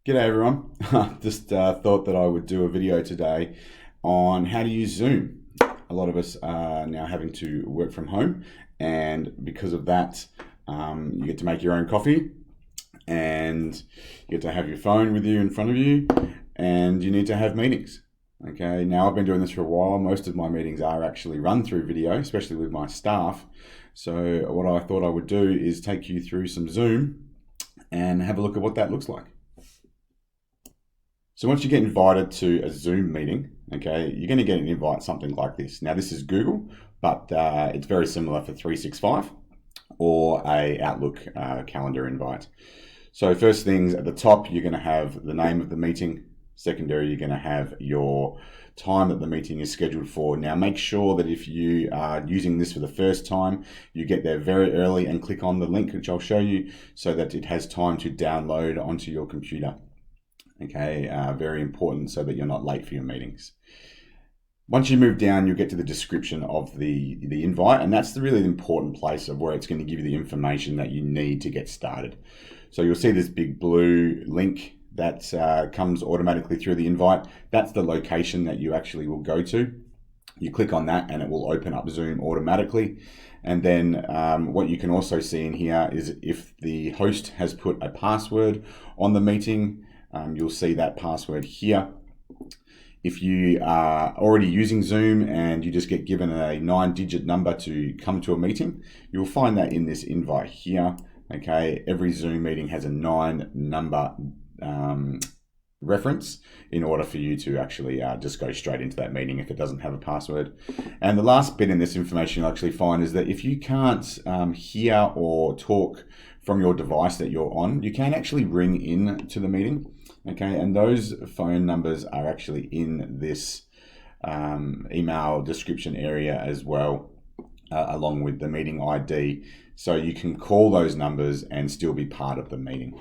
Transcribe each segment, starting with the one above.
G'day everyone. Just thought that I would do a video today on how to use Zoom. A lot of us are now having to work from home, and because of that, you get to make your own coffee, and you get to have your phone with you in front of you, and you need to have meetings. Okay, now I've been doing this for a while. Most of my meetings are actually run through video, especially with my staff. So what I thought I would do is take you through some Zoom and have a look at what that looks like. So once you get invited to a Zoom meeting, okay, you're going to get an invite something like this. Now this is Google, but it's very similar for 365 or a Outlook calendar invite. So first things at the top, you're going to have the name of the meeting. Secondary, you're going to have your time that the meeting is scheduled for. Now make sure that if you are using this for the first time, you get there very early and click on the link, which I'll show you, so that it has time to download onto your computer. Okay, very important so that you're not late for your meetings. Once you move down, you'll get to the description of the invite, and that's the really important place of where it's going to give you the information that you need to get started. So you'll see this big blue link that comes automatically through the invite. That's the location that you actually will go to. You click on that and it will open up Zoom automatically. And then what you can also see in here is if the host has put a password on the meeting, you'll see that password here. If you are already using Zoom and you just get given a 9-digit number to come to a meeting, you'll find that in this invite here. Okay, every Zoom meeting has a 9-number reference in order for you to actually just go straight into that meeting if it doesn't have a password. And the last bit in this information you'll actually find is that if you can't hear or talk from your device that you're on, you can actually ring in to the meeting. Okay, and those phone numbers are actually in this email description area as well, along with the meeting ID. So you can call those numbers and still be part of the meeting.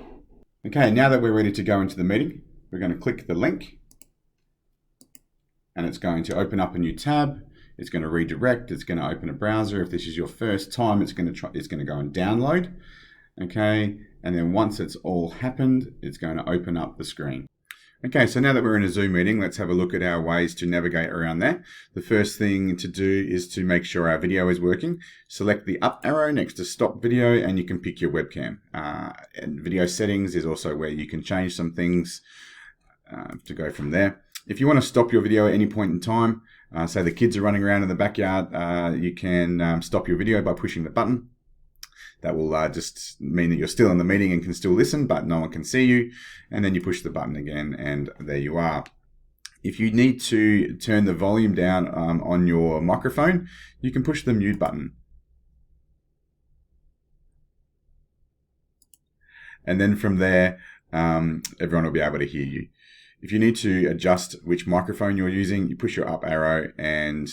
Okay, now that we're ready to go into the meeting, we're going to click the link and it's going to open up a new tab. It's going to redirect, it's going to open a browser. If this is your first time, it's going to go and download. Okay, and then once it's all happened, it's going to open up the screen. Okay, so now that we're in a Zoom meeting, let's have a look at our ways to navigate around there. The first thing to do is to make sure our video is working. Select the up arrow next to stop video and you can pick your webcam. And video settings is also where you can change some things to go from there. If you want to stop your video at any point in time, say the kids are running around in the backyard, you can stop your video by pushing the button. That will just mean that you're still in the meeting and can still listen, but no one can see you. And then you push the button again, and there you are. If you need to turn the volume down on your microphone, you can push the mute button. And then from there, everyone will be able to hear you. If you need to adjust which microphone you're using, you push your up arrow, and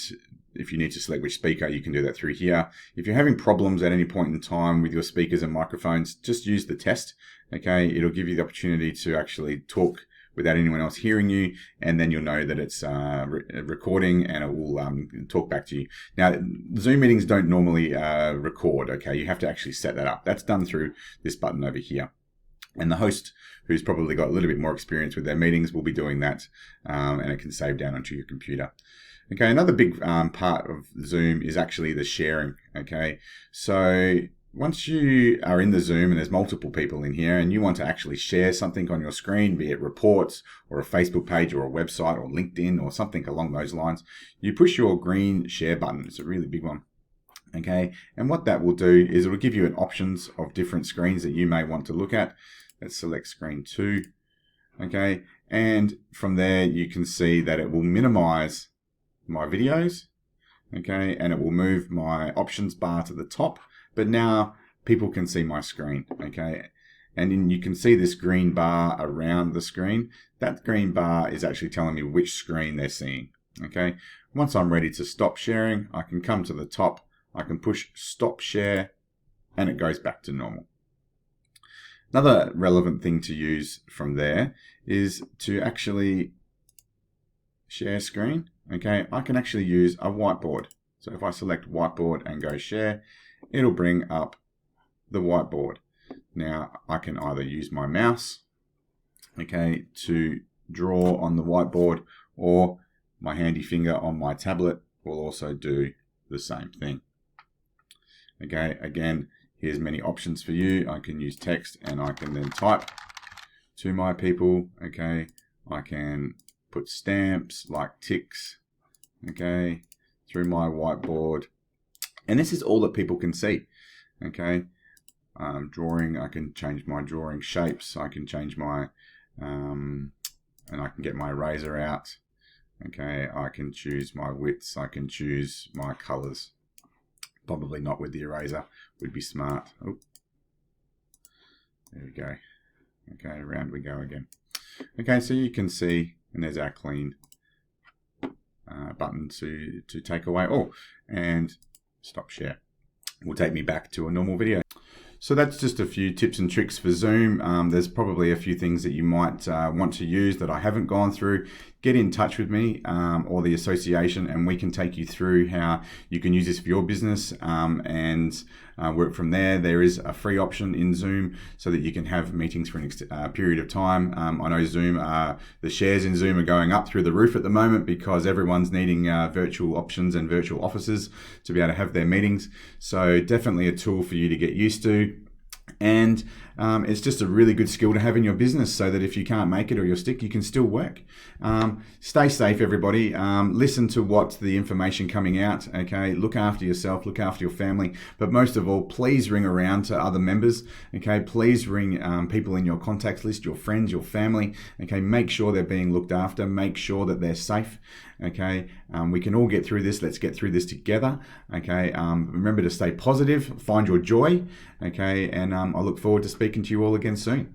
if you need to select which speaker, you can do that through here. If you're having problems at any point in time with your speakers and microphones, just use the test. Okay, it'll give you the opportunity to actually talk without anyone else hearing you, and then you'll know that it's recording and it will talk back to you. Now, Zoom meetings don't normally record, okay? You have to actually set that up. That's done through this button over here. And the host, who's probably got a little bit more experience with their meetings, will be doing that, and it can save down onto your computer. Okay, another big part of Zoom is actually the sharing, okay? So once you are in the Zoom and there's multiple people in here and you want to actually share something on your screen, be it reports or a Facebook page or a website or LinkedIn or something along those lines, you push your green share button. It's a really big one. Okay, and what that will do is it will give you an options of different screens that you may want to look at. Let's select screen 2. Okay, and from there you can see that it will minimize my videos, okay, and it will move my options bar to the top, but now people can see my screen, okay, and then you can see this green bar around the screen. That green bar is actually telling me which screen they're seeing, okay. Once I'm ready to stop sharing, I can come to the top, I can push stop share, and it goes back to normal. Another relevant thing to use from there is to actually share screen. Okay, I can actually use a whiteboard. So if I select whiteboard and go share, it'll bring up the whiteboard. Now I can either use my mouse okay, to draw on the whiteboard, or my handy finger on my tablet will also do the same thing. Okay, again, here's many options for you. I can use text and I can then type to my people. Okay, I can put stamps like ticks, okay, through my whiteboard. And this is all that people can see. Okay, drawing, I can change my drawing shapes. I can change my, and I can get my eraser out. Okay, I can choose my widths. I can choose my colors. Probably not with the eraser, would be smart. Oh, there we go. Okay, around we go again. Okay, so you can see, and there's our clean button to take away. Oh, and stop share will take me back to a normal video. So that's just a few tips and tricks for Zoom. There's probably a few things that you might want to use that I haven't gone through. Get in touch with me or the association, and we can take you through how you can use this for your business and work from there. There is a free option in Zoom so that you can have meetings for an period of time. I know Zoom, the shares in Zoom are going up through the roof at the moment because everyone's needing virtual options and virtual offices to be able to have their meetings. So definitely a tool for you to get used to. And it's just a really good skill to have in your business so that if you can't make it or you're sick, you can still work. Stay safe, everybody. Listen to what's the information coming out, okay? Look after yourself, look after your family. But most of all, please ring around to other members, okay? Please ring people in your contacts list, your friends, your family, okay? Make sure they're being looked after. Make sure that they're safe, okay? We can all get through this. Let's get through this together, okay? Remember to stay positive, find your joy, okay? And I look forward to speaking to you all again soon.